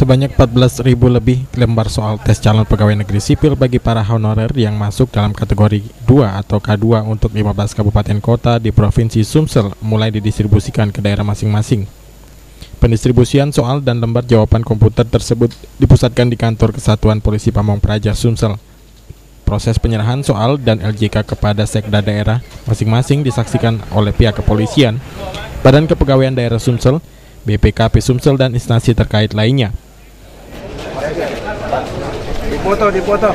Sebanyak 14.000 lebih lembar soal tes calon pegawai negeri sipil bagi para honorer yang masuk dalam kategori 2 atau K2 untuk 15 kabupaten kota di Provinsi Sumsel mulai didistribusikan ke daerah masing-masing. Pendistribusian soal dan lembar jawaban komputer tersebut dipusatkan di kantor Kesatuan Polisi Pamong Praja Sumsel. Proses penyerahan soal dan LJK kepada sekda daerah masing-masing disaksikan oleh pihak kepolisian, Badan Kepegawaian Daerah Sumsel, BPKP Sumsel dan instansi terkait lainnya. Dipoto.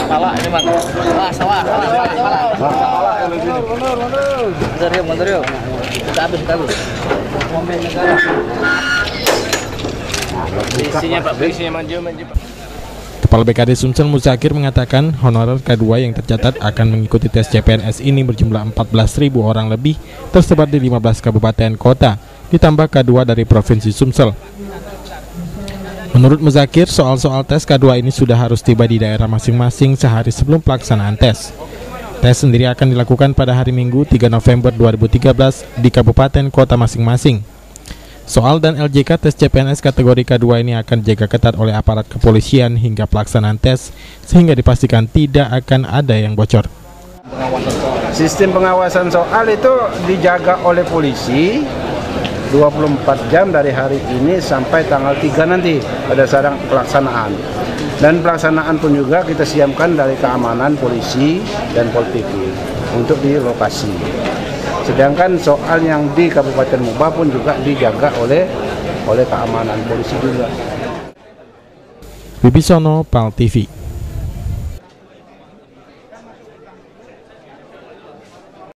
Pala ini bang, salah. Mundur yuk. Kita habis. Isinya maju. Kepala BKD Sumsel Muzakir mengatakan honorer K2 yang tercatat akan mengikuti tes CPNS ini berjumlah 14.000 orang lebih tersebar di 15 kabupaten kota, ditambah K2 dari Provinsi Sumsel. Menurut Muzakir, soal-soal tes K2 ini sudah harus tiba di daerah masing-masing sehari sebelum pelaksanaan tes. Tes sendiri akan dilakukan pada hari Minggu 3 November 2013 di kabupaten kota masing-masing. Soal dan LJK tes CPNS kategori K2 ini akan dijaga ketat oleh aparat kepolisian hingga pelaksanaan tes, sehingga dipastikan tidak akan ada yang bocor. Sistem pengawasan soal itu dijaga oleh polisi 24 jam dari hari ini sampai tanggal 3 nanti pada saat pelaksanaan. Dan pelaksanaan pun juga kita siapkan dari keamanan polisi dan Pol PP untuk di lokasi. Sedangkan soal yang di Kabupaten Muba pun juga dijaga oleh keamanan polisi juga. Bibisono, PAL TV.